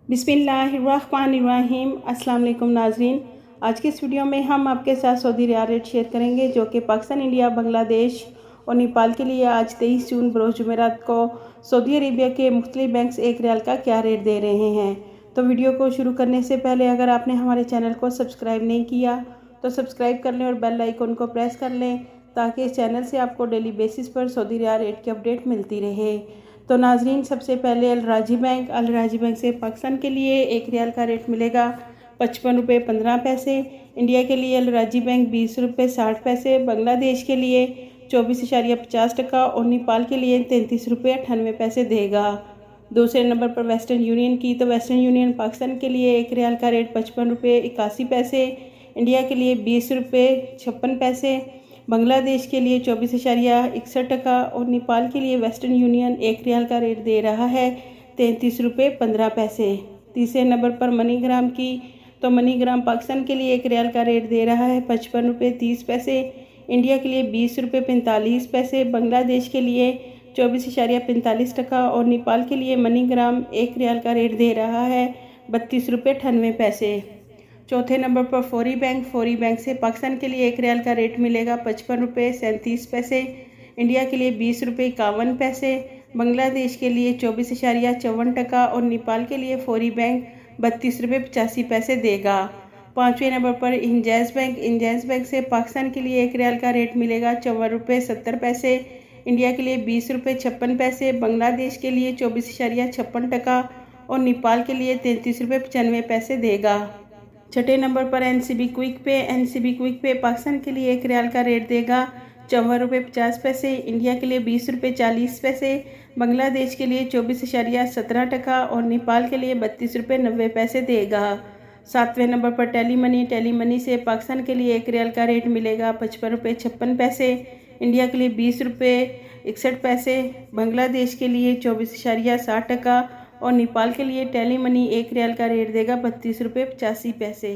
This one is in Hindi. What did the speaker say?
बिस्मिल्लाहिर्रहमानिर्रहीम। अस्सलाम वालेकुम नाजरीन, आज की इस वीडियो में हम आपके साथ सऊदी रियाल रेट शेयर करेंगे जो कि पाकिस्तान, इंडिया, बांग्लादेश और नेपाल के लिए आज 23 जून बरोज़ जुमेरात को सऊदी अरेबिया के मुख्तलिफ बैंक्स एक रियाल का क्या रेट दे रहे हैं। तो वीडियो को शुरू करने से पहले अगर आपने हमारे चैनल को सब्सक्राइब नहीं किया तो सब्सक्राइब कर लें और बेल आइकन को प्रेस कर लें ताकि इस चैनल से आपको डेली बेसिस पर सऊदी रियाल रेट की अपडेट मिलती रहे। तो नाजरीन, सबसे पहले अल राजी बैंक से पाकिस्तान के लिए एक रियाल का रेट मिलेगा 55 रुपये 15 पैसे। इंडिया के लिए अल राजी बैंक 20 रुपये 60 पैसे। बांग्लादेश के लिए 24.50 और नेपाल के लिए 33 रुपये 98 पैसे देगा। दूसरे नंबर पर वेस्टर्न यूनियन की, तो वेस्टर्न यूनियन पाकिस्तान के लिए एक रियाल का रेट 55 रुपये 81 पैसे। इंडिया के लिए 20 रुपये 56 पैसे। बांग्लादेश के लिए 24.61 और नेपाल के लिए वेस्टर्न यूनियन एक रियाल का रेट दे रहा है 33 रुपये 15 पैसे। तीसरे नंबर पर मनीग्राम की, तो मनीग्राम पाकिस्तान के लिए एक रियाल का रेट दे रहा है 55 रुपये 30 पैसे। इंडिया के लिए 20 रुपये 45 पैसे। बांग्लादेश के लिए 24.45 और नेपाल के लिए मनीग्राम एक रियाल का रेट दे रहा है 32 रुपये 98 पैसे। चौथे नंबर पर फौरी बैंक से पाकिस्तान के लिए एक रियाल का रेट मिलेगा 55 रुपये 37 पैसे। इंडिया के लिए 20 रुपये 51 पैसे। बांग्लादेश के लिए 24.54 और नेपाल के लिए फौरी बैंक 32 रुपये 85 पैसे देगा। पाँचवें नंबर पर इंजाज बैंक से पाकिस्तान के लिए एक रियाल का रेट मिलेगा 54 रुपये 70 पैसे। इंडिया के लिए 20 रुपये 56 पैसे। बांग्लादेश के लिए 24.56 और नेपाल के लिए 33 रुपये 95 पैसे देगा। छठे नंबर पर एनसीबी क्विक पे पाकिस्तान के लिए एक रियाल का रेट देगा 54 रुपये 50 पैसे। इंडिया के लिए 20 रुपये 40 पैसे। बांग्लादेश के लिए 24.17 और नेपाल के लिए 32 रुपये 90 पैसे देगा। सातवें नंबर पर टेली मनी से पाकिस्तान के लिए एक रियाल का रेट मिलेगा 55 रुपये 56 पैसे। इंडिया के लिए 20 रुपये 61 पैसे। बांग्लादेश के लिए 24.60 और नेपाल के लिए टेली मनी एक रियाल का रेट देगा 32 रुपये 85 पैसे।